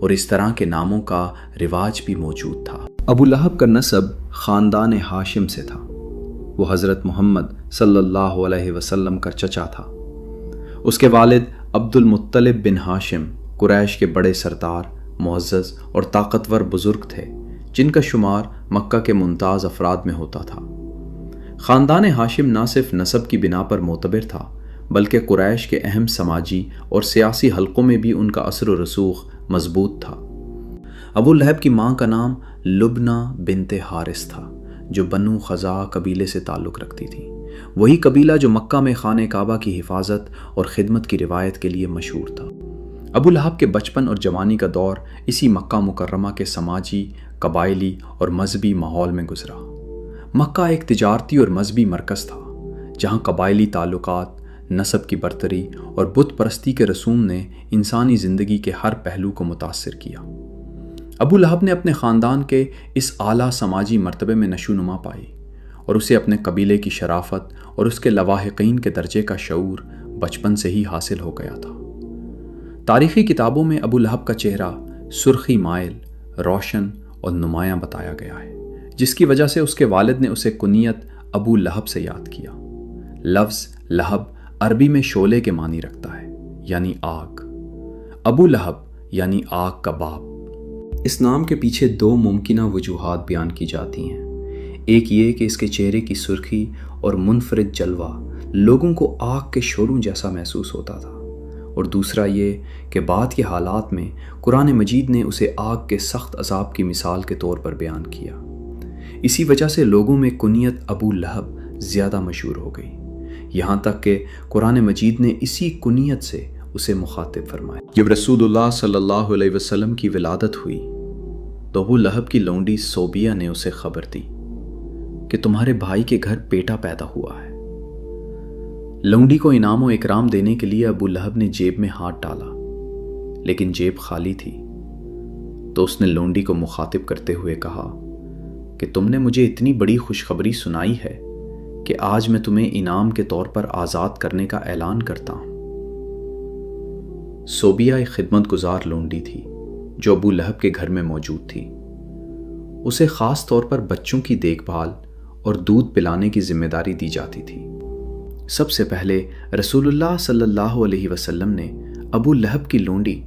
اور اس طرح کے ناموں کا رواج بھی موجود تھا۔ ابو لہب کا نسب خاندان ہاشم سے تھا۔ وہ حضرت محمد صلی اللہ علیہ وسلم کا چچا تھا۔ اس کے والد عبد المطلب بن ہاشم قریش کے بڑے سردار، معزز اور طاقتور بزرگ تھے، جن کا شمار مکہ کے ممتاز افراد میں ہوتا تھا۔ خاندان ہاشم نہ صرف نسب کی بنا پر معتبر تھا، بلکہ قریش کے اہم سماجی اور سیاسی حلقوں میں بھی ان کا اثر و رسوخ مضبوط تھا۔ ابو لہب کی ماں کا نام لبنہ بنت حارث تھا، جو بنو خزاع قبیلے سے تعلق رکھتی تھی۔ وہی قبیلہ جو مکہ میں خانہ کعبہ کی حفاظت اور خدمت کی روایت کے لیے مشہور تھا۔ ابو لہب کے بچپن اور جوانی کا دور اسی مکہ مکرمہ کے سماجی، قبائلی اور مذہبی ماحول میں گزرا۔ مکہ ایک تجارتی اور مذہبی مرکز تھا، جہاں قبائلی تعلقات، نسب کی برتری اور بت پرستی کے رسوم نے انسانی زندگی کے ہر پہلو کو متاثر کیا۔ ابو لہب نے اپنے خاندان کے اس اعلیٰ سماجی مرتبے میں نشوونما پائی، اور اسے اپنے قبیلے کی شرافت اور اس کے لواحقین کے درجے کا شعور بچپن سے ہی حاصل ہو گیا تھا۔ تاریخی کتابوں میں ابو لہب کا چہرہ سرخی مائل، روشن اور نمایاں بتایا گیا ہے، جس کی وجہ سے اس کے والد نے اسے کنیت ابو لہب سے یاد کیا۔ لفظ لہب عربی میں شعلے کے معنی رکھتا ہے، یعنی آگ۔ ابو لہب یعنی آگ کا باپ۔ اس نام کے پیچھے دو ممکنہ وجوہات بیان کی جاتی ہیں۔ ایک یہ کہ اس کے چہرے کی سرخی اور منفرد جلوہ لوگوں کو آگ کے شعلوں جیسا محسوس ہوتا تھا، اور دوسرا یہ کہ بعد کے حالات میں قرآن مجید نے اسے آگ کے سخت عذاب کی مثال کے طور پر بیان کیا۔ اسی وجہ سے لوگوں میں کنیت ابو لہب زیادہ مشہور ہو گئی، یہاں تک کہ قرآن مجید نے اسی کنیت سے اسے مخاطب فرمایا۔ جب رسول اللہ صلی اللہ علیہ وسلم کی ولادت ہوئی تو ابو لہب کی لونڈی صوبیہ نے اسے خبر دی کہ تمہارے بھائی کے گھر بیٹا پیدا ہوا ہے۔ لونڈی کو انعام و اکرام دینے کے لیے ابو لہب نے جیب میں ہاتھ ڈالا، لیکن جیب خالی تھی، تو اس نے لونڈی کو مخاطب کرتے ہوئے کہا کہ تم نے مجھے اتنی بڑی خوشخبری سنائی ہے کہ آج میں تمہیں انعام کے طور پر آزاد کرنے کا اعلان کرتا ہوں۔ صوبیہ ایک خدمت گزار لونڈی تھی جو ابو لہب کے گھر میں موجود تھی۔ اسے خاص طور پر بچوں کی دیکھ بھال اور دودھ پلانے کی ذمہ داری دی جاتی تھی۔ سب سے پہلے رسول اللہ صلی اللہ علیہ وسلم نے ابو لہب کی لونڈی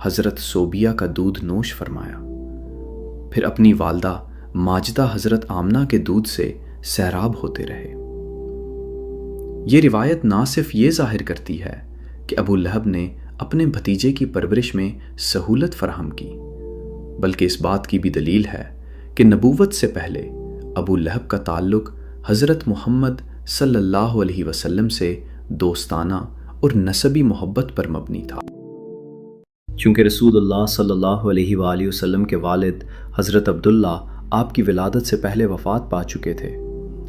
حضرت صوبیہ کا دودھ نوش فرمایا، پھر اپنی والدہ ماجدہ حضرت آمنہ کے دودھ سے سیراب ہوتے رہے۔ یہ روایت نہ صرف یہ ظاہر کرتی ہے کہ ابو لہب نے اپنے بھتیجے کی پرورش میں سہولت فراہم کی، بلکہ اس بات کی بھی دلیل ہے کہ نبوت سے پہلے ابو لہب کا تعلق حضرت محمد صلی اللہ علیہ وسلم سے دوستانہ اور نسبی محبت پر مبنی تھا۔ چونکہ رسول اللہ صلی اللہ علیہ وآلہ وسلم کے والد حضرت عبداللہ آپ کی ولادت سے پہلے وفات پا چکے تھے،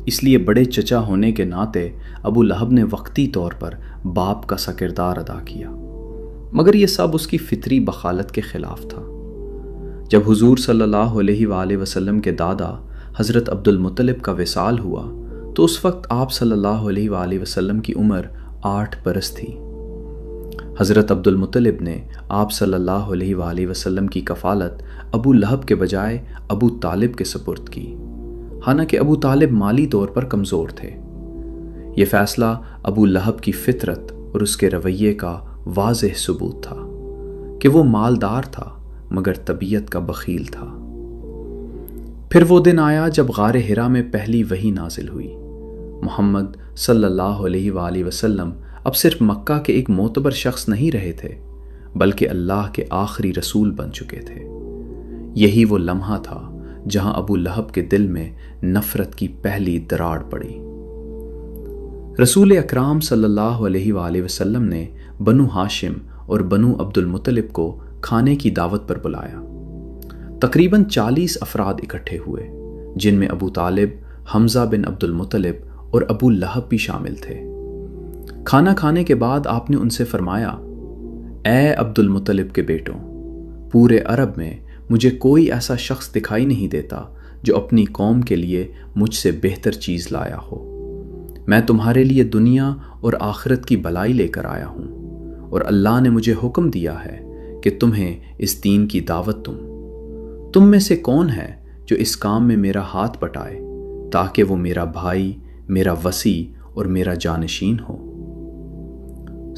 اس لیے بڑے چچا ہونے کے ناطے ابو لہب نے وقتی طور پر باپ کا سا کردار ادا کیا، مگر یہ سب اس کی فطری بخالت کے خلاف تھا۔ جب حضور صلی اللہ علیہ وآلہ وسلم کے دادا حضرت عبد المطلب کا وصال ہوا تو اس وقت آپ صلی اللہ علیہ وآلہ وسلم کی عمر 8 برس تھی۔ حضرت عبد المطلب نے آپ صلی اللہ علیہ وآلہ وسلم کی کفالت ابو لہب کے بجائے ابو طالب کے سپرد کی، حالانکہ ابو طالب مالی طور پر کمزور تھے۔ یہ فیصلہ ابو لہب کی فطرت اور اس کے رویے کا واضح ثبوت تھا کہ وہ مالدار تھا مگر طبیعت کا بخیل تھا۔ پھر وہ دن آیا جب غار حرا میں پہلی وحی نازل ہوئی۔ محمد صلی اللہ علیہ وآلہ وسلم اب صرف مکہ کے ایک معتبر شخص نہیں رہے تھے، بلکہ اللہ کے آخری رسول بن چکے تھے۔ یہی وہ لمحہ تھا جہاں ابو لہب کے دل میں نفرت کی پہلی دراڑ پڑی۔ رسول اکرام صلی اللہ علیہ وآلہ وسلم نے بنو ہاشم اور بنو عبد المطلب کو کھانے کی دعوت پر بلایا۔ تقریباً 40 افراد اکٹھے ہوئے، جن میں ابو طالب، حمزہ بن عبد المطلب اور ابو لہب بھی شامل تھے۔ کھانا کھانے کے بعد آپ نے ان سے فرمایا، اے عبد المطلب کے بیٹوں، پورے عرب میں مجھے کوئی ایسا شخص دکھائی نہیں دیتا جو اپنی قوم کے لیے مجھ سے بہتر چیز لایا ہو۔ میں تمہارے لیے دنیا اور آخرت کی بھلائی لے کر آیا ہوں، اور اللہ نے مجھے حکم دیا ہے کہ تمہیں اس دین کی دعوت دوں۔ تم میں سے کون ہے جو اس کام میں میرا ہاتھ بٹائے تاکہ وہ میرا بھائی، میرا وصی اور میرا جانشین ہو؟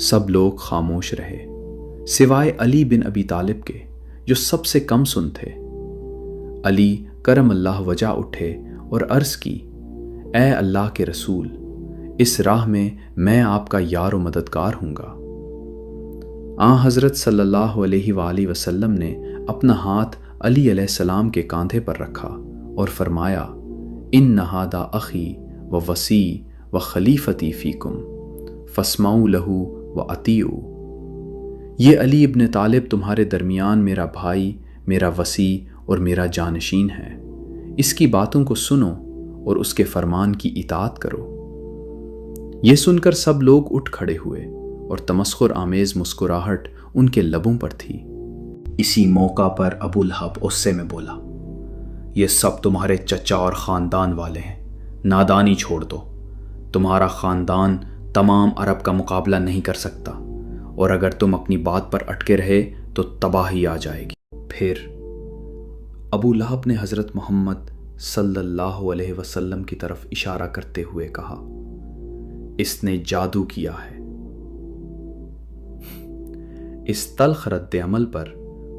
سب لوگ خاموش رہے سوائے علی بن ابی طالب کے، جو سب سے کم سن تھے۔ علی کرم اللہ وجہ اٹھے اور عرض کی، اے اللہ کے رسول، اس راہ میں آپ کا یار و مددگار ہوں گا۔ حضرت صلی اللہ علیہ وآلہ وسلم نے اپنا ہاتھ علی علیہ السلام کے کاندھے پر رکھا اور فرمایا، ان ھذا اخی و وصی و خلیفتی فیکم فاسمعوا لہ و اطیعوا۔ یہ علی ابن طالب تمہارے درمیان میرا بھائی، میرا وصی اور میرا جانشین ہے، اس کی باتوں کو سنو اور اس کے فرمان کی اطاعت کرو۔ یہ سن کر سب لوگ اٹھ کھڑے ہوئے اور تمسخر آمیز مسکراہٹ ان کے لبوں پر تھی۔ اسی موقع پر ابو لہب غصے میں بولا، یہ سب تمہارے چچا اور خاندان والے ہیں، نادانی چھوڑ دو۔ تمہارا خاندان تمام عرب کا مقابلہ نہیں کر سکتا، اور اگر تم اپنی بات پر اٹکے رہے تو تباہی آ جائے گی۔ پھر ابو لہب نے حضرت محمد صلی اللہ علیہ وسلم کی طرف اشارہ کرتے ہوئے کہا، اس نے جادو کیا ہے۔ اس تلخ رد عمل پر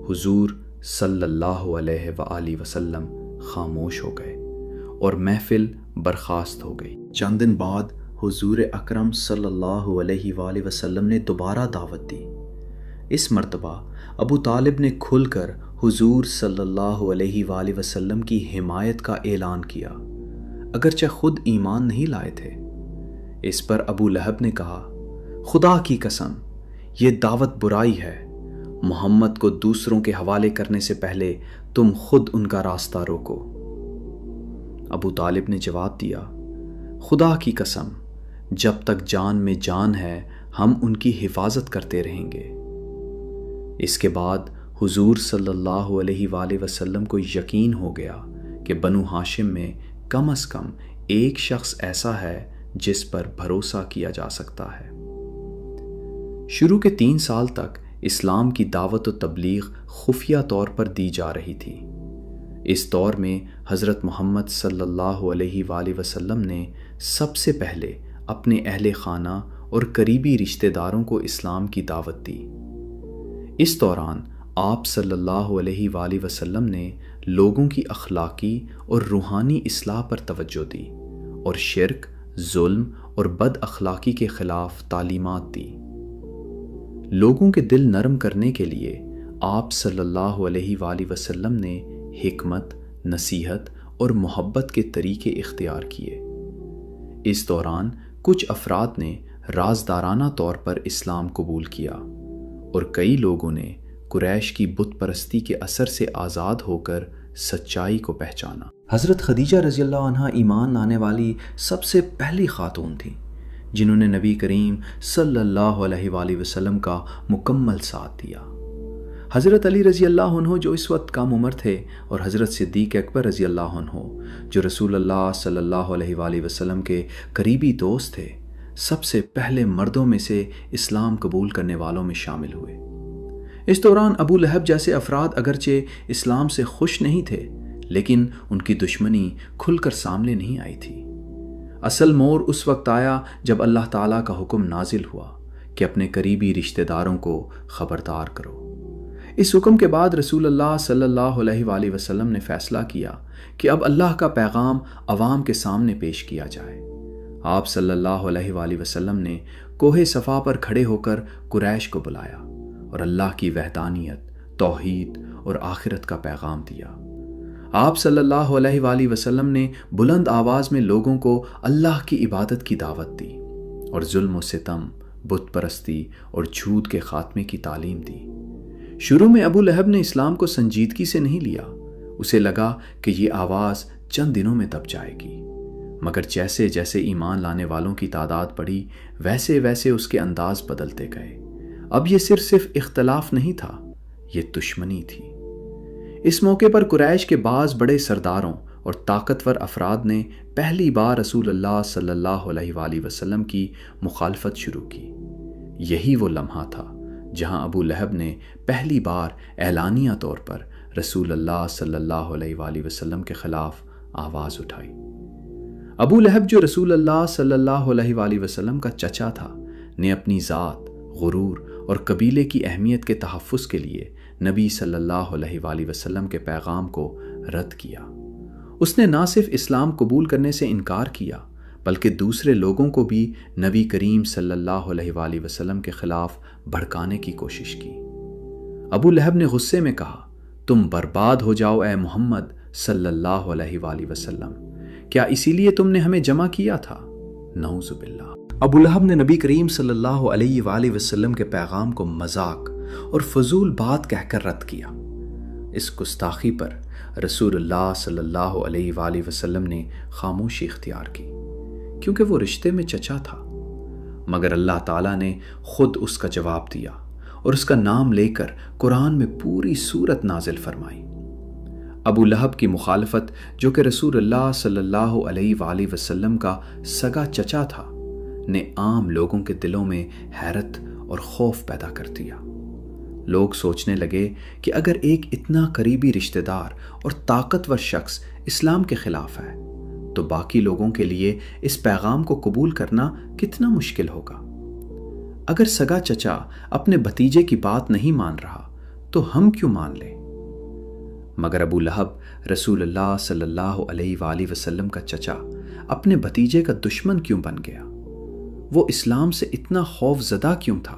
حضور صلی اللہ علیہ وآلہ وسلم خاموش ہو گئے اور محفل برخاست ہو گئی۔ چند دن بعد حضور اکرم صلی اللہ علیہ وآلہ وسلم نے دوبارہ دعوت دی۔ اس مرتبہ ابو طالب نے کھل کر حضور صلی اللہ علیہ وآلہ وسلم کی حمایت کا اعلان کیا، اگرچہ خود ایمان نہیں لائے تھے۔ اس پر ابو لہب نے کہا، خدا کی قسم، یہ دعوت برائی ہے۔ محمد کو دوسروں کے حوالے کرنے سے پہلے تم خود ان کا راستہ روکو۔ ابو طالب نے جواب دیا، خدا کی قسم، جب تک جان میں جان ہے ہم ان کی حفاظت کرتے رہیں گے۔ اس کے بعد حضور صلی اللہ علیہ وآلہ وسلم کو یقین ہو گیا کہ بنو ہاشم میں کم از کم ایک شخص ایسا ہے جس پر بھروسہ کیا جا سکتا ہے۔ شروع کے 3 سال تک اسلام کی دعوت و تبلیغ خفیہ طور پر دی جا رہی تھی۔ اس دور میں حضرت محمد صلی اللہ علیہ وآلہ وسلم نے سب سے پہلے اپنے اہل خانہ اور قریبی رشتہ داروں کو اسلام کی دعوت دی۔ اس دوران آپ صلی اللہ علیہ وآلہ وسلم نے لوگوں کی اخلاقی اور روحانی اصلاح پر توجہ دی اور شرک، ظلم اور بد اخلاقی کے خلاف تعلیمات دی۔ لوگوں کے دل نرم کرنے کے لیے آپ صلی اللہ علیہ وآلہ وسلم نے حکمت، نصیحت اور محبت کے طریقے اختیار کیے۔ اس دوران کچھ افراد نے رازدارانہ طور پر اسلام قبول کیا اور کئی لوگوں نے قریش کی بت پرستی کے اثر سے آزاد ہو کر سچائی کو پہچانا۔ حضرت خدیجہ رضی اللہ عنہا ایمان لانے والی سب سے پہلی خاتون تھیں جنہوں نے نبی کریم صلی اللہ علیہ وآلہ وسلم کا مکمل ساتھ دیا۔ حضرت علی رضی اللہ عنہ جو اس وقت کم عمر تھے اور حضرت صدیق اکبر رضی اللہ عنہ جو رسول اللہ صلی اللہ علیہ وآلہ وسلم کے قریبی دوست تھے، سب سے پہلے مردوں میں سے اسلام قبول کرنے والوں میں شامل ہوئے۔ اس دوران ابو لہب جیسے افراد اگرچہ اسلام سے خوش نہیں تھے، لیکن ان کی دشمنی کھل کر سامنے نہیں آئی تھی۔ اصل مور اس وقت آیا جب اللہ تعالیٰ کا حکم نازل ہوا کہ اپنے قریبی رشتہ داروں کو خبردار کرو۔ اس حکم کے بعد رسول اللہ صلی اللہ علیہ وآلہ وسلم نے فیصلہ کیا کہ اب اللہ کا پیغام عوام کے سامنے پیش کیا جائے۔ آپ صلی اللہ علیہ وآلہ وسلم نے کوہ صفا پر کھڑے ہو کر قریش کو بلایا اور اللہ کی وحدانیت، توحید اور آخرت کا پیغام دیا۔ آپ صلی اللہ علیہ وآلہ وسلم نے بلند آواز میں لوگوں کو اللہ کی عبادت کی دعوت دی اور ظلم و ستم، بت پرستی اور جھوٹ کے خاتمے کی تعلیم دی۔ شروع میں ابو لہب نے اسلام کو سنجیدگی سے نہیں لیا، اسے لگا کہ یہ آواز چند دنوں میں دب جائے گی، مگر جیسے جیسے ایمان لانے والوں کی تعداد بڑھی ویسے ویسے اس کے انداز بدلتے گئے۔ اب یہ صرف اختلاف نہیں تھا، یہ دشمنی تھی۔ اس موقع پر قریش کے بعض بڑے سرداروں اور طاقتور افراد نے پہلی بار رسول اللہ صلی اللہ علیہ وآلہ وسلم کی مخالفت شروع کی۔ یہی وہ لمحہ تھا جہاں ابو لہب نے پہلی بار اعلانیہ طور پر رسول اللہ صلی اللہ علیہ وآلہ وسلم کے خلاف آواز اٹھائی۔ ابو لہب جو رسول اللہ صلی اللہ علیہ وآلہ وسلم کا چچا تھا، نے اپنی ذات، غرور اور قبیلے کی اہمیت کے تحفظ کے لیے نبی صلی اللہ علیہ وآلہ وسلم کے پیغام کو رد کیا۔ اس نے نہ صرف اسلام قبول کرنے سے انکار کیا بلکہ دوسرے لوگوں کو بھی نبی کریم صلی اللہ علیہ وآلہ وسلم کے خلاف بھڑکانے کی کوشش کی۔ ابو لہب نے غصے میں کہا، تم برباد ہو جاؤ اے محمد صلی اللہ علیہ وآلہ وسلم، کیا اسی لیے تم نے ہمیں جمع کیا تھا؟ نعوذ باللہ۔ ابو لہب نے نبی کریم صلی اللہ علیہ وآلہ وسلم کے پیغام کو مذاق اور فضول بات کہہ کر رد کیا۔ اس گستاخی پر رسول اللہ صلی اللہ علیہ وآلہ وسلم نے خاموشی اختیار کی، کیونکہ وہ رشتے میں چچا تھا، مگر اللہ تعالیٰ نے خود اس کا جواب دیا اور اس کا نام لے کر قرآن میں پوری سورت نازل فرمائی۔ ابو لہب کی مخالفت، جو کہ رسول اللہ صلی اللہ علیہ وآلہ وسلم کا سگا چچا تھا، نے عام لوگوں کے دلوں میں حیرت اور خوف پیدا کر دیا۔ لوگ سوچنے لگے کہ اگر ایک اتنا قریبی رشتہ دار اور طاقتور شخص اسلام کے خلاف ہے تو باقی لوگوں کے لیے اس پیغام کو قبول کرنا کتنا مشکل ہوگا۔ اگر سگا چچا اپنے بھتیجے کی بات نہیں مان رہا تو ہم کیوں مان لیں؟ مگر ابو لہب رسول اللہ صلی اللہ علیہ وآلہ وسلم کا چچا اپنے بھتیجے کا دشمن کیوں بن گیا؟ وہ اسلام سے اتنا خوف زدہ کیوں تھا؟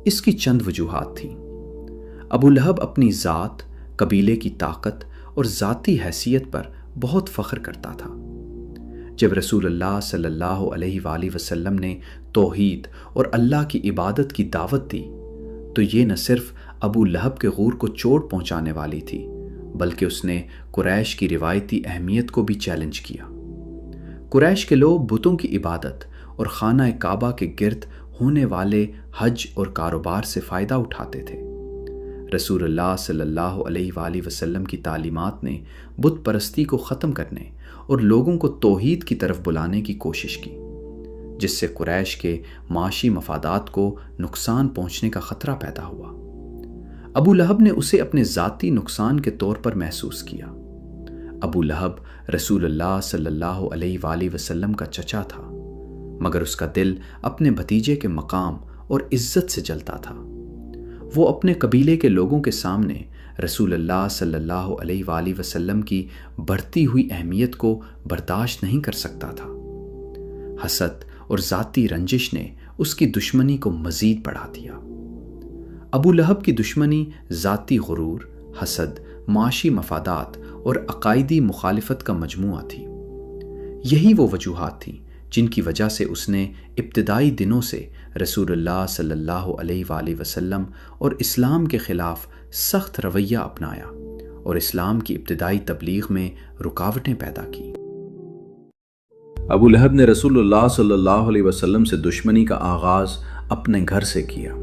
اس کی چند وجوہات تھیں۔ ابو لہب اپنی ذات، قبیلے کی طاقت اور ذاتی حیثیت پر بہت فخر کرتا تھا۔ جب رسول اللہ صلی اللہ علیہ وآلہ وسلم نے توحید اور اللہ کی عبادت کی دعوت دی تو یہ نہ صرف ابو لہب کے غرور کو چوٹ پہنچانے والی تھی بلکہ اس نے قریش کی روایتی اہمیت کو بھی چیلنج کیا۔ قریش کے لوگ بتوں کی عبادت اور خانہ کعبہ کے گرد ہونے والے حج اور کاروبار سے فائدہ اٹھاتے تھے۔ رسول اللہ صلی اللہ علیہ وآلہ وسلم کی تعلیمات نے بت پرستی کو ختم کرنے اور لوگوں کو توحید کی طرف بلانے کی کوشش کی، جس سے قریش کے معاشی مفادات کو نقصان پہنچنے کا خطرہ پیدا ہوا۔ ابو لہب نے اسے اپنے ذاتی نقصان کے طور پر محسوس کیا۔ ابو لہب رسول اللہ صلی اللہ علیہ وآلہ وسلم کا چچا تھا، مگر اس کا دل اپنے بھتیجے کے مقام اور عزت سے جلتا تھا۔ وہ اپنے قبیلے کے لوگوں کے سامنے رسول اللہ صلی اللہ علیہ وآلہ وسلم کی بڑھتی ہوئی اہمیت کو برداشت نہیں کر سکتا تھا۔ حسد اور ذاتی رنجش نے اس کی دشمنی کو مزید بڑھا دیا۔ ابو لہب کی دشمنی ذاتی غرور، حسد، معاشی مفادات اور عقائدی مخالفت کا مجموعہ تھی۔ یہی وہ وجوہات تھیں جن کی وجہ سے اس نے ابتدائی دنوں سے رسول اللہ صلی اللہ علیہ وآلہ وسلم اور اسلام کے خلاف سخت رویہ اپنایا اور اسلام کی ابتدائی تبلیغ میں رکاوٹیں پیدا کی۔ ابو لہب نے رسول اللہ صلی اللہ علیہ وسلم سے دشمنی کا آغاز اپنے گھر سے کیا۔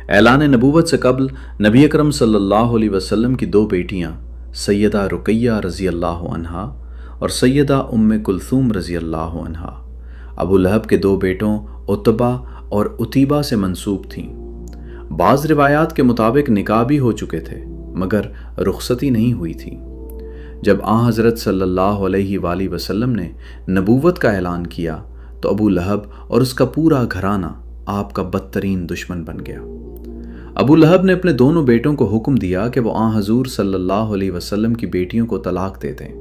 اعلان نبوت سے قبل نبی اکرم صلی اللہ علیہ وسلم کی دو بیٹیاں سیدہ رقیہ رضی اللہ عنہا اور سیدہ ام کلثوم رضی اللہ عنہا ابو لہب کے دو بیٹوں عتبہ اور عتیبہ سے منسوب تھیں۔ بعض روایات کے مطابق نکاح بھی ہو چکے تھے مگر رخصتی نہیں ہوئی تھی۔ جب آن حضرت صلی اللہ علیہ وآلہ وسلم نے نبوت کا اعلان کیا تو ابو لہب اور اس کا پورا گھرانہ آپ کا بدترین دشمن بن گیا۔ ابو لہب نے اپنے دونوں بیٹوں کو حکم دیا کہ وہ آن حضور صلی اللہ علیہ وسلم کی بیٹیوں کو طلاق دے دیں۔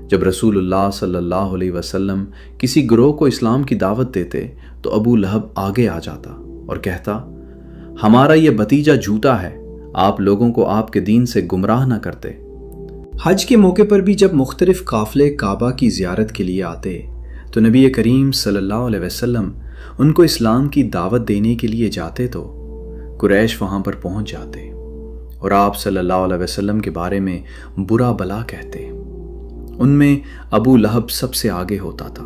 جب رسول اللہ صلی اللہ علیہ وسلم کسی گروہ کو اسلام کی دعوت دیتے تو ابو لہب آگے آ جاتا اور کہتا، ہمارا یہ بھتیجا جھوٹا ہے، آپ لوگوں کو آپ کے دین سے گمراہ نہ کرتے۔ حج کے موقع پر بھی جب مختلف قافلے کعبہ کی زیارت کے لیے آتے تو نبی کریم صلی اللہ علیہ وسلم ان کو اسلام کی دعوت دینے کے لیے جاتے تو قریش وہاں پر پہنچ جاتے اور آپ صلی اللہ علیہ وسلم کے بارے میں برا بلا کہتے۔ ان میں ابو لہب سب سے آگے ہوتا تھا۔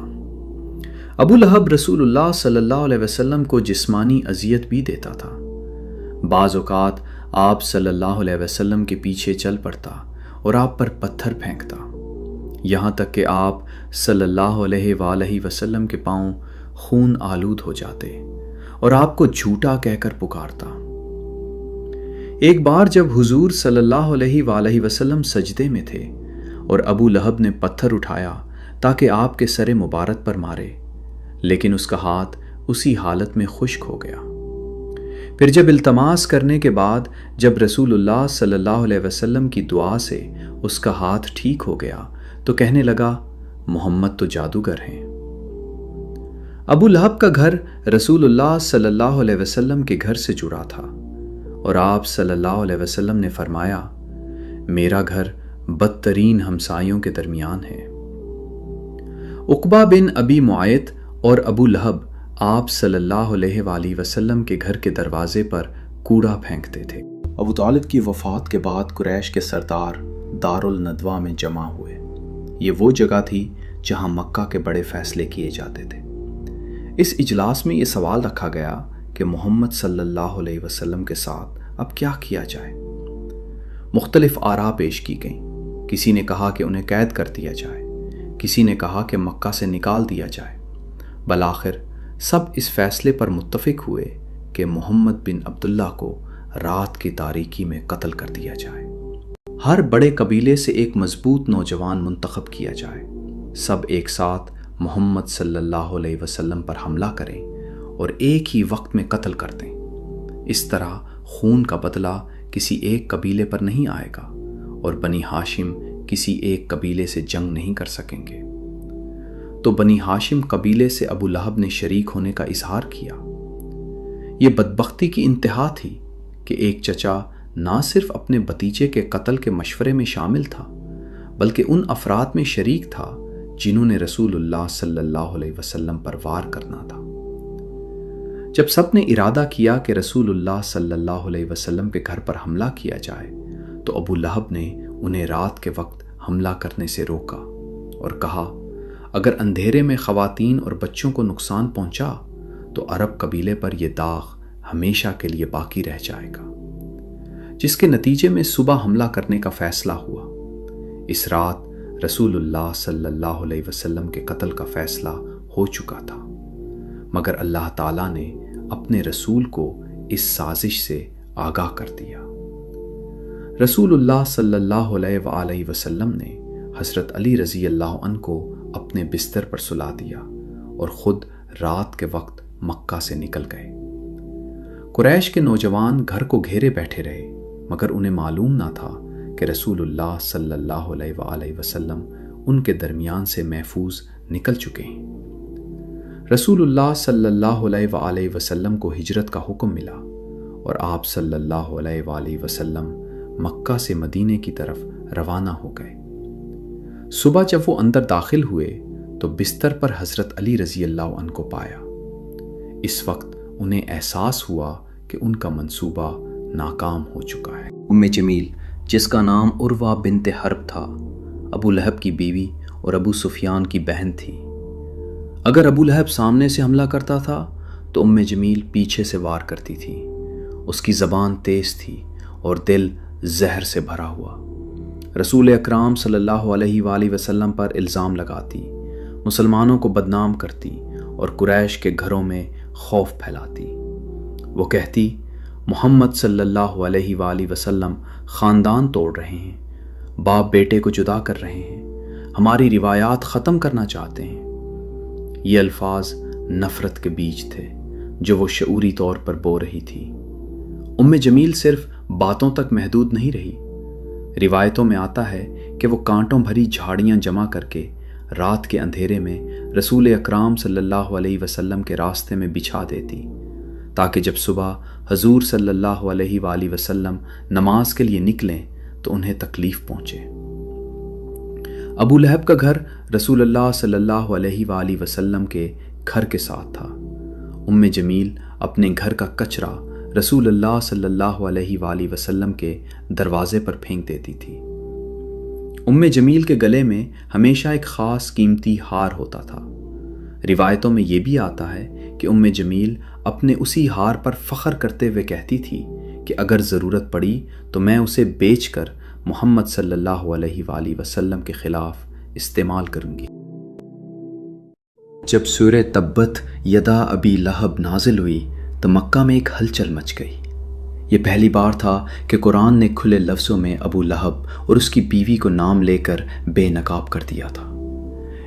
ابو لہب رسول اللہ صلی اللہ علیہ وسلم کو جسمانی اذیت بھی دیتا تھا۔ بعض اوقات آپ صلی اللہ علیہ وسلم کے پیچھے چل پڑتا اور آپ پر پتھر پھینکتا، یہاں تک کہ آپ صلی اللہ علیہ وآلہ وسلم کے پاؤں خون آلود ہو جاتے اور آپ کو جھوٹا کہہ کر پکارتا۔ ایک بار جب حضور صلی اللہ علیہ وآلہ وسلم سجدے میں تھے اور ابو لہب نے پتھر اٹھایا تاکہ آپ کے سر مبارک پر مارے، لیکن اس کا ہاتھ اسی حالت میں خشک ہو گیا۔ پھر جب التماس کرنے کے بعد جب رسول اللہ صلی اللہ علیہ وسلم کی دعا سے اس کا ہاتھ ٹھیک ہو گیا تو کہنے لگا، محمد تو جادوگر ہیں۔ ابو لہب کا گھر رسول اللہ صلی اللہ علیہ وسلم کے گھر سے جڑا تھا، اور آپ صلی اللہ علیہ وسلم نے فرمایا، میرا گھر بدترین ہمسایوں کے درمیان ہے۔ عقبہ بن ابی معیط اور ابو لہب آپ صلی اللہ علیہ وآلہ وسلم کے گھر کے دروازے پر کوڑا پھینکتے تھے۔ ابو طالب کی وفات کے بعد قریش کے سردار دارالندوہ میں جمع ہوئے۔ یہ وہ جگہ تھی جہاں مکہ کے بڑے فیصلے کیے جاتے تھے۔ اس اجلاس میں یہ سوال رکھا گیا کہ محمد صلی اللہ علیہ وسلم کے ساتھ اب کیا کیا جائے۔ مختلف آراء پیش کی گئیں۔ کسی نے کہا کہ انہیں قید کر دیا جائے، کسی نے کہا کہ مکہ سے نکال دیا جائے۔ بالآخر سب اس فیصلے پر متفق ہوئے کہ محمد بن عبداللہ کو رات کی تاریکی میں قتل کر دیا جائے۔ ہر بڑے قبیلے سے ایک مضبوط نوجوان منتخب کیا جائے، سب ایک ساتھ محمد صلی اللہ علیہ وسلم پر حملہ کریں اور ایک ہی وقت میں قتل کر دیں۔ اس طرح خون کا بدلہ کسی ایک قبیلے پر نہیں آئے گا اور بنی ہاشم کسی ایک قبیلے سے جنگ نہیں کر سکیں گے۔ تو بنی ہاشم قبیلے سے ابو لہب نے شریک ہونے کا اظہار کیا۔ یہ بدبختی کی انتہا تھی کہ ایک چچا نہ صرف اپنے بھتیجے کے قتل کے مشورے میں شامل تھا بلکہ ان افراد میں شریک تھا جنہوں نے رسول اللہ صلی اللہ علیہ وسلم پر وار کرنا تھا۔ جب سب نے ارادہ کیا کہ رسول اللہ صلی اللہ علیہ وسلم کے گھر پر حملہ کیا جائے تو ابو لہب نے انہیں رات کے وقت حملہ کرنے سے روکا اور کہا، اگر اندھیرے میں خواتین اور بچوں کو نقصان پہنچا تو عرب قبیلے پر یہ داغ ہمیشہ کے لیے باقی رہ جائے گا، جس کے نتیجے میں صبح حملہ کرنے کا فیصلہ ہوا۔ اس رات رسول اللہ صلی اللہ علیہ وسلم کے قتل کا فیصلہ ہو چکا تھا، مگر اللہ تعالیٰ نے اپنے رسول کو اس سازش سے آگاہ کر دیا۔ رسول اللہ صلی اللہ علیہ وآلہ وسلم نے حضرت علی رضی اللہ عنہ کو اپنے بستر پر سلا دیا اور خود رات کے وقت مکہ سے نکل گئے۔ قریش کے نوجوان گھر کو گھیرے بیٹھے رہے، مگر انہیں معلوم نہ تھا کہ رسول اللہ صلی اللہ علیہ وآلہ وسلم ان کے درمیان سے محفوظ نکل چکے ہیں۔ رسول اللہ صلی اللہ علیہ وآلہ وسلم کو ہجرت کا حکم ملا اور آپ صلی اللہ علیہ وآلہ وسلم مکہ سے مدینے کی طرف روانہ ہو گئے۔ صبح جب وہ اندر داخل ہوئے تو بستر پر حضرت علی رضی اللہ عنہ کو پایا۔ اس وقت انہیں احساس ہوا کہ ان کا منصوبہ ناکام ہو چکا ہے۔ جمیل، جس کا نام عروہ بنت حرب تھا، ابو لہب کی بیوی اور ابو سفیان کی بہن تھی۔ اگر ابو لہب سامنے سے حملہ کرتا تھا تو جمیل پیچھے سے وار کرتی تھی۔ اس کی زبان تیز تھی اور دل زہر سے بھرا ہوا۔ رسول اکرام صلی اللہ علیہ وآلہ وسلم پر الزام لگاتی، مسلمانوں کو بدنام کرتی اور قریش کے گھروں میں خوف پھیلاتی۔ وہ کہتی، محمد صلی اللہ علیہ وآلہ وسلم خاندان توڑ رہے ہیں، باپ بیٹے کو جدا کر رہے ہیں، ہماری روایات ختم کرنا چاہتے ہیں۔ یہ الفاظ نفرت کے بیج تھے جو وہ شعوری طور پر بو رہی تھی۔ جمیل صرف باتوں تک محدود نہیں رہی۔ روایتوں میں آتا ہے کہ وہ کانٹوں بھری جھاڑیاں جمع کر کے رات کے اندھیرے میں رسول اکرام صلی اللہ علیہ وسلم کے راستے میں بچھا دیتی تاکہ جب صبح حضور صلی اللہ علیہ وآلہ وسلم نماز کے لیے نکلیں تو انہیں تکلیف پہنچے۔ ابو لہب کا گھر رسول اللہ صلی اللہ علیہ وآلہ وسلم کے گھر کے ساتھ تھا۔ جمیل اپنے گھر کا کچرا رسول اللہ صلی اللہ علیہ وآلہ وسلم کے دروازے پر پھینک دیتی تھی۔ جمیل کے گلے میں ہمیشہ ایک خاص قیمتی ہار ہوتا تھا۔ روایتوں میں یہ بھی آتا ہے کہ جمیل اپنے اسی ہار پر فخر کرتے ہوئے کہتی تھی کہ اگر ضرورت پڑی تو میں اسے بیچ کر محمد صلی اللہ علیہ وآلہ وسلم کے خلاف استعمال کروں گی۔ جب سورہ تبت یدا ابی لہب نازل ہوئی تو مکہ میں ایک ہلچل مچ گئی۔ یہ پہلی بار تھا کہ قرآن نے کھلے لفظوں میں ابو لہب اور اس کی بیوی کو نام لے کر بے نقاب کر دیا تھا۔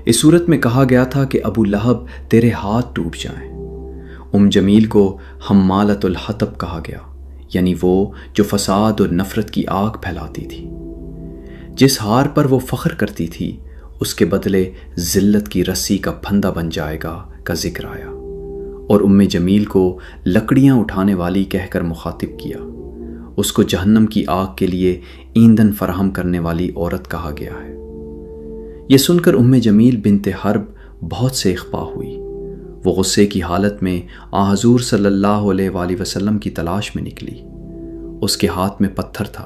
اس صورت میں کہا گیا تھا کہ ابو لہب تیرے ہاتھ ٹوٹ جائیں۔ جمیل کو حمالۃ الحطب کہا گیا، یعنی وہ جو فساد اور نفرت کی آگ پھیلاتی تھی۔ جس ہار پر وہ فخر کرتی تھی اس کے بدلے ذلت کی رسی کا پھندا بن جائے گا کا ذکر آیا، اور جمیل کو لکڑیاں اٹھانے والی کہہ کر مخاطب کیا۔ اس کو جہنم کی آگ کے لیے ایندھن فراہم کرنے والی عورت کہا گیا ہے۔ یہ سن کر جمیل بنت حرب بہت سے اخفا ہوئی۔ وہ غصے کی حالت میں حضور صلی اللہ علیہ وآلہ وسلم کی تلاش میں نکلی۔ اس کے ہاتھ میں پتھر تھا۔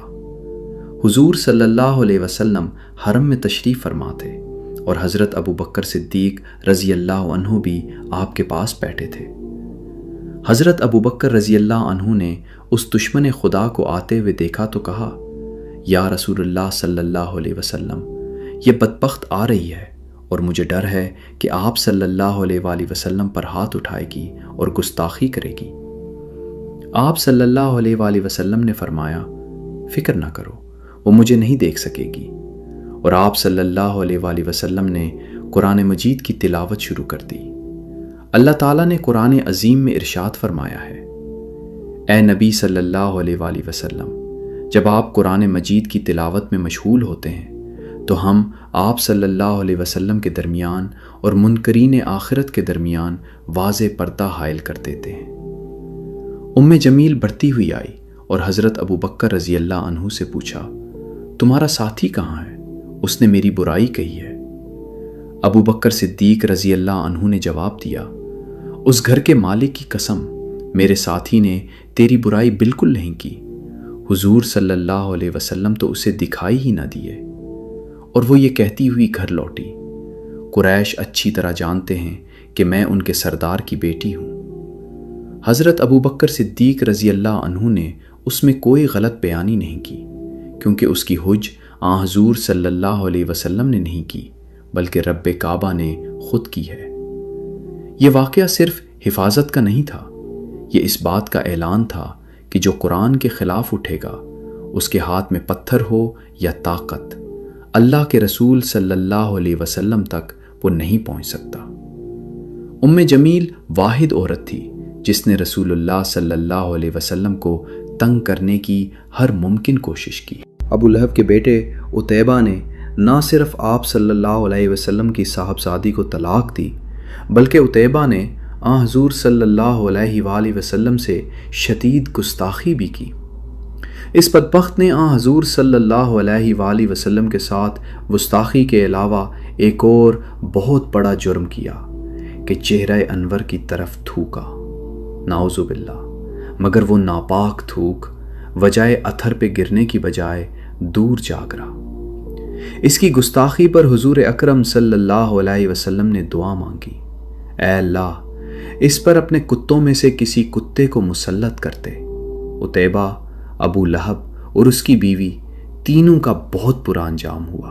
حضور صلی اللہ علیہ وسلم حرم میں تشریف فرما تھے اور حضرت ابو بکر صدیق رضی اللہ عنہ بھی آپ کے پاس بیٹھے تھے۔ حضرت ابو بکر رضی اللہ عنہ نے اس دشمن خدا کو آتے ہوئے دیکھا تو کہا، یا رسول اللہ صلی اللہ علیہ وسلم، یہ بدبخت آ رہی ہے اور مجھے ڈر ہے کہ آپ صلی اللہ علیہ وآلہ وسلم پر ہاتھ اٹھائے گی اور گستاخی کرے گی۔ آپ صلی اللہ علیہ وآلہ وسلم نے فرمایا، فکر نہ کرو، وہ مجھے نہیں دیکھ سکے گی۔ اور آپ صلی اللہ علیہ وآلہ وسلم نے قرآن مجید کی تلاوت شروع کر دی۔ اللہ تعالیٰ نے قرآن عظیم میں ارشاد فرمایا ہے، اے نبی صلی اللہ علیہ وآلہ وسلم، جب آپ قرآن مجید کی تلاوت میں مشغول ہوتے ہیں تو ہم آپ صلی اللہ علیہ وسلم کے درمیان اور منکرین آخرت کے درمیان واضح پردہ حائل کر دیتے ہیں۔ جمیل بڑھتی ہوئی آئی اور حضرت ابو بکر رضی اللہ عنہ سے پوچھا، تمہارا ساتھی کہاں ہے؟ اس نے میری برائی کہی ہے۔ ابو بکر صدیق رضی اللہ عنہ نے جواب دیا، اس گھر کے مالک کی قسم، میرے ساتھی نے تیری برائی بالکل نہیں کی۔ حضور صلی اللہ علیہ وسلم تو اسے دکھائی ہی نہ دیے۔ اور وہ یہ کہتی ہوئی گھر لوٹی، قریش اچھی طرح جانتے ہیں کہ میں ان کے سردار کی بیٹی ہوں۔ حضرت ابو بکر صدیق رضی اللہ عنہ نے اس میں کوئی غلط بیانی نہیں کی، کیونکہ اس کی حج حضور صلی اللہ علیہ وسلم نے نہیں کی بلکہ رب کعبہ نے خود کی ہے۔ یہ واقعہ صرف حفاظت کا نہیں تھا، یہ اس بات کا اعلان تھا کہ جو قرآن کے خلاف اٹھے گا اس کے ہاتھ میں پتھر ہو یا طاقت، اللہ کے رسول صلی اللہ علیہ وسلم تک وہ نہیں پہنچ سکتا۔ جمیل واحد عورت تھی جس نے رسول اللہ صلی اللہ علیہ وسلم کو تنگ کرنے کی ہر ممکن کوشش کی۔ ابو لہب کے بیٹے عتیبہ نے نہ صرف آپ صلی اللہ علیہ وسلم کی صاحبزادی کو طلاق دی، بلکہ عتیبہ نے حضور صلی اللہ علیہ وآلہ وسلم سے شدید گستاخی بھی کی۔ اس بدبخت نے حضور صلی اللہ علیہ وآلہ وسلم کے ساتھ گستاخی کے علاوہ ایک اور بہت بڑا جرم کیا کہ چہرہ انور کی طرف تھوکا، نعوذ باللہ، مگر وہ ناپاک تھوک وجائے اتھر پہ گرنے کی بجائے دور جا گرا۔ اس کی گستاخی پر حضور اکرم صلی اللہ علیہ وسلم نے دعا مانگی، اے اللہ اس پر اپنے کتوں میں سے کسی کتے کو مسلط کرتے۔ عتیبہ، ابو لہب اور اس کی بیوی تینوں کا بہت برا انجام ہوا۔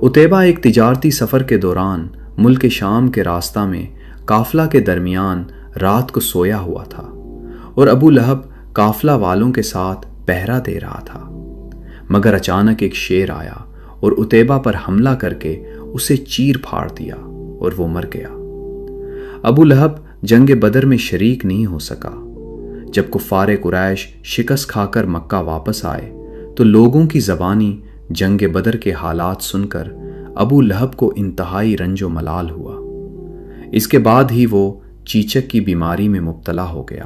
عتیبہ ایک تجارتی سفر کے دوران ملک شام کے راستہ میں قافلہ کے درمیان رات کو سویا ہوا تھا اور ابو لہب قافلہ والوں کے ساتھ پہرا دے رہا تھا، مگر اچانک ایک شیر آیا اور عتیبہ پر حملہ کر کے اسے چیر پھاڑ دیا اور وہ مر گیا۔ ابو لہب جنگ بدر میں شریک نہیں ہو سکا۔ جب کفار قریش شکست کھا کر مکہ واپس آئے تو لوگوں کی زبانی جنگ بدر کے حالات سن کر ابو لہب کو انتہائی رنج و ملال ہوا۔ اس کے بعد ہی وہ چیچک کی بیماری میں مبتلا ہو گیا،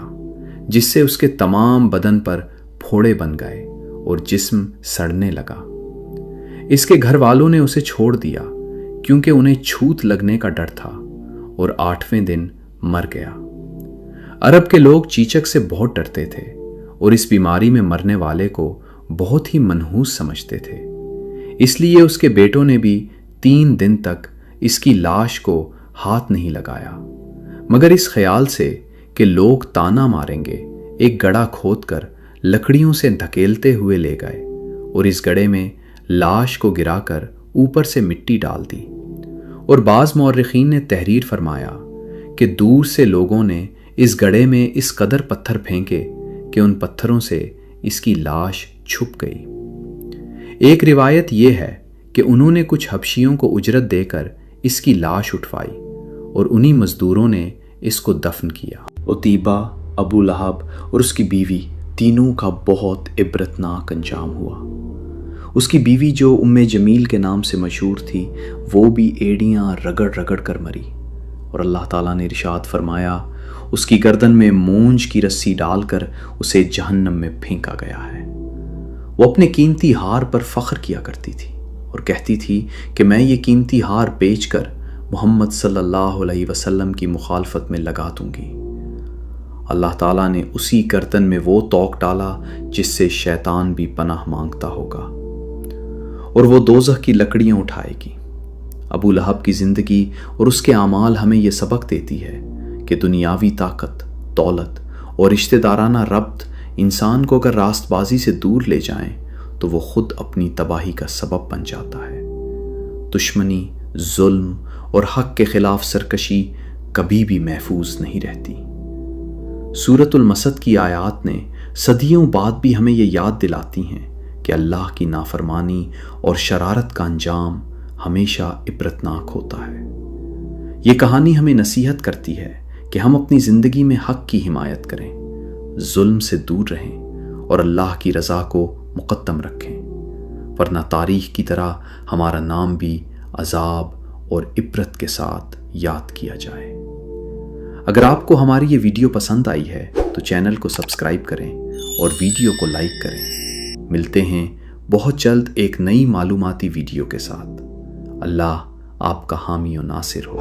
جس سے اس کے تمام بدن پر پھوڑے بن گئے اور جسم سڑنے لگا۔ اس کے گھر والوں نے اسے چھوڑ دیا کیونکہ انہیں چھوت لگنے کا ڈر تھا اور 8ویں دن مر گیا۔ عرب کے لوگ چیچک سے بہت ڈرتے تھے اور اس بیماری میں مرنے والے کو بہت ہی منحوس سمجھتے تھے، اس لیے اس کے بیٹوں نے بھی 3 دن تک اس کی لاش کو ہاتھ نہیں لگایا، مگر اس خیال سے کہ لوگ تانا ماریں گے ایک گڑھا کھود کر لکڑیوں سے دھکیلتے ہوئے لے گئے اور اس گڑھے میں لاش کو گرا کر اوپر سے مٹی ڈال دی۔ اور بعض مورخین نے تحریر فرمایا کہ دور سے لوگوں نے اس گڑھے میں اس قدر پتھر پھینکے کہ ان پتھروں سے اس کی لاش چھپ گئی۔ ایک روایت یہ ہے کہ انہوں نے کچھ حبشیوں کو اجرت دے کر اس کی لاش اٹھوائی اور انہی مزدوروں نے اس کو دفن کیا۔ عتیبہ، ابو لہب اور اس کی بیوی تینوں کا بہت عبرتناک انجام ہوا۔ اس کی بیوی جو جمیل کے نام سے مشہور تھی، وہ بھی ایڑیاں رگڑ رگڑ کر مری، اور اللہ تعالیٰ نے ارشاد فرمایا اس کی گردن میں مونج کی رسی ڈال کر اسے جہنم میں پھینکا گیا ہے۔ وہ اپنے قیمتی ہار پر فخر کیا کرتی تھی اور کہتی تھی کہ میں یہ قیمتی ہار بیچ کر محمد صلی اللہ علیہ وسلم کی مخالفت میں لگا دوں گی۔ اللہ تعالیٰ نے اسی گردن میں وہ توق ڈالا جس سے شیطان بھی پناہ مانگتا ہوگا، اور وہ دوزخ کی لکڑیاں اٹھائے گی۔ ابو لہب کی زندگی اور اس کے اعمال ہمیں یہ سبق دیتی ہے کہ دنیاوی طاقت، دولت اور رشتہ دارانہ ربط انسان کو اگر راست بازی سے دور لے جائیں تو وہ خود اپنی تباہی کا سبب بن جاتا ہے۔ دشمنی، ظلم اور حق کے خلاف سرکشی کبھی بھی محفوظ نہیں رہتی۔ سورۃ المسد کی آیات نے صدیوں بعد بھی ہمیں یہ یاد دلاتی ہیں کہ اللہ کی نافرمانی اور شرارت کا انجام ہمیشہ عبرتناک ہوتا ہے۔ یہ کہانی ہمیں نصیحت کرتی ہے کہ ہم اپنی زندگی میں حق کی حمایت کریں، ظلم سے دور رہیں اور اللہ کی رضا کو مقدم رکھیں، ورنہ تاریخ کی طرح ہمارا نام بھی عذاب اور عبرت کے ساتھ یاد کیا جائے۔ اگر آپ کو ہماری یہ ویڈیو پسند آئی ہے تو چینل کو سبسکرائب کریں اور ویڈیو کو لائک کریں۔ ملتے ہیں بہت جلد ایک نئی معلوماتی ویڈیو کے ساتھ۔ اللہ آپ کا حامی و ناصر ہو۔